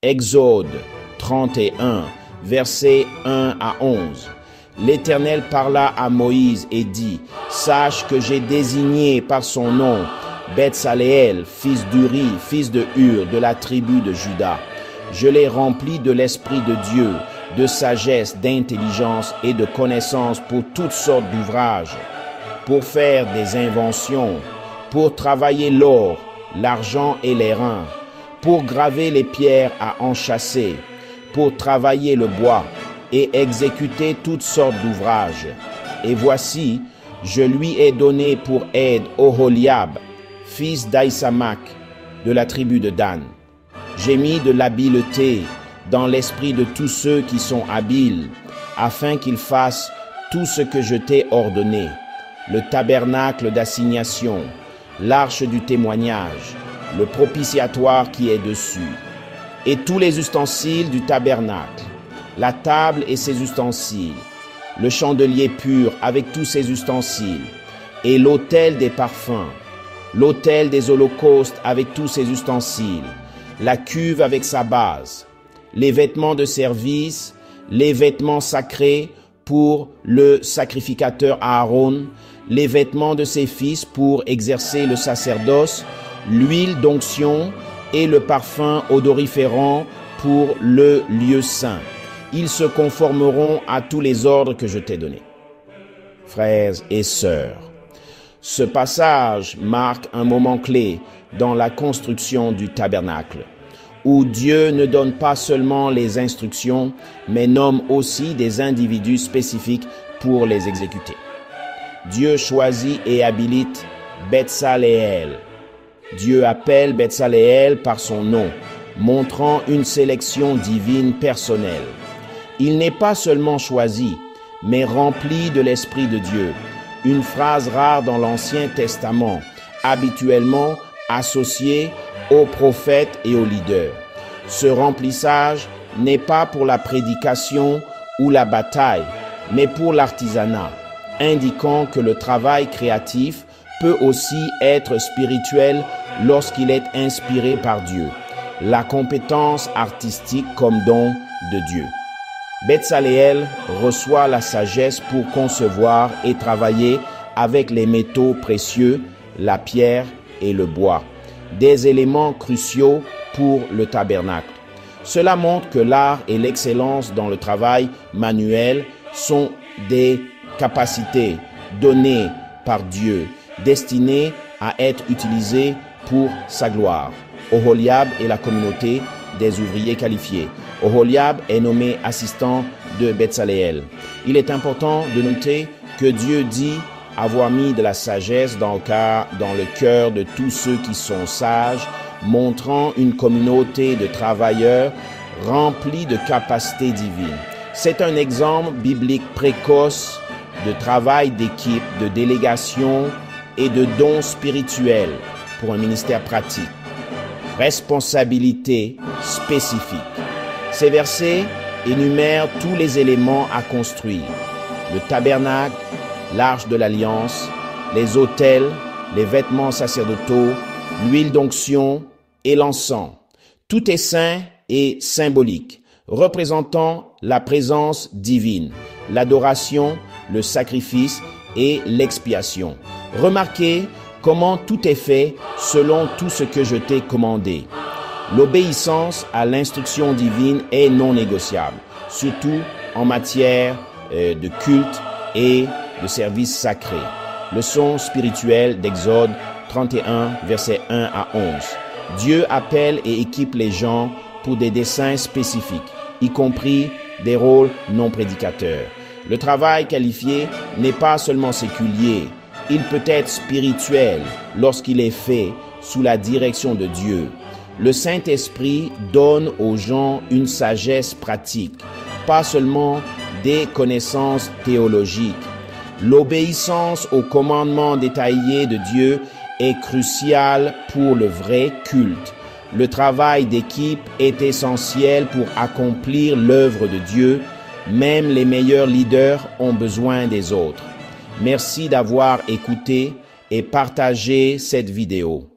Exode 31, versets 1 à 11. L'Éternel parla à Moïse et dit, « Sache que j'ai désigné par son nom Betsaléel, fils d'Uri, fils de Hur, de la tribu de Juda. Je l'ai rempli de l'Esprit de Dieu, de sagesse, d'intelligence et de connaissance pour toutes sortes d'ouvrages, pour faire des inventions, pour travailler l'or, l'argent et les reins, pour graver les pierres à enchâsser, pour travailler le bois et exécuter toutes sortes d'ouvrages. Et voici, je lui ai donné pour aide Oholiab, fils d'Aïsamak, de la tribu de Dan. J'ai mis de l'habileté dans l'esprit de tous ceux qui sont habiles, afin qu'ils fassent tout ce que je t'ai ordonné, le tabernacle d'assignation, l'arche du témoignage, le propitiatoire qui est dessus, et tous les ustensiles du tabernacle, la table et ses ustensiles, le chandelier pur avec tous ses ustensiles, et l'autel des parfums, l'autel des holocaustes avec tous ses ustensiles, la cuve avec sa base, les vêtements de service, les vêtements sacrés pour le sacrificateur Aaron, les vêtements de ses fils pour exercer le sacerdoce, l'huile d'onction et le parfum odoriférant pour le lieu saint. Ils se conformeront à tous les ordres que je t'ai donnés. Frères et sœurs, ce passage marque un moment clé dans la construction du tabernacle, où Dieu ne donne pas seulement les instructions, mais nomme aussi des individus spécifiques pour les exécuter. Dieu choisit et habilite Betsaléel. Dieu appelle Betsaléel par son nom, montrant une sélection divine personnelle. Il n'est pas seulement choisi, mais rempli de l'Esprit de Dieu, une phrase rare dans l'Ancien Testament, habituellement associée aux prophètes et aux leaders. Ce remplissage n'est pas pour la prédication ou la bataille, mais pour l'artisanat, indiquant que le travail créatif peut aussi être spirituel lorsqu'il est inspiré par Dieu. La compétence artistique comme don de Dieu. Betsaléel reçoit la sagesse pour concevoir et travailler avec les métaux précieux, la pierre et le bois, des éléments cruciaux pour le tabernacle. Cela montre que l'art et l'excellence dans le travail manuel sont des capacités données par Dieu, destinées à être utilisées pour sa gloire. Oholiab et la communauté des ouvriers qualifiés. Oholiab est nommé assistant de Betsaléel. Il est important de noter que Dieu dit avoir mis de la sagesse dans le cœur de tous ceux qui sont sages, montrant une communauté de travailleurs remplis de capacités divines. C'est un exemple biblique précoce de travail d'équipe, de délégation et de dons spirituels pour un ministère pratique. Responsabilité spécifique. Ces versets énumèrent tous les éléments à construire. Le tabernacle, l'arche de l'alliance, les autels, les vêtements sacerdotaux, l'huile d'onction et l'encens. Tout est saint et symbolique, représentant la présence divine, l'adoration, le sacrifice et l'expiation. Remarquez comment tout est fait selon tout ce que je t'ai commandé. L'obéissance à l'instruction divine est non négociable, surtout en matière de culte et de service sacré. Leçon spirituelle d'Exode 31, versets 1 à 11. Dieu appelle et équipe les gens pour des desseins spécifiques, y compris des rôles non prédicateurs. Le travail qualifié n'est pas seulement séculier, il peut être spirituel lorsqu'il est fait sous la direction de Dieu. Le Saint-Esprit donne aux gens une sagesse pratique, pas seulement des connaissances théologiques. L'obéissance aux commandements détaillés de Dieu est cruciale pour le vrai culte. Le travail d'équipe est essentiel pour accomplir l'œuvre de Dieu. Même les meilleurs leaders ont besoin des autres. Merci d'avoir écouté et partagé cette vidéo.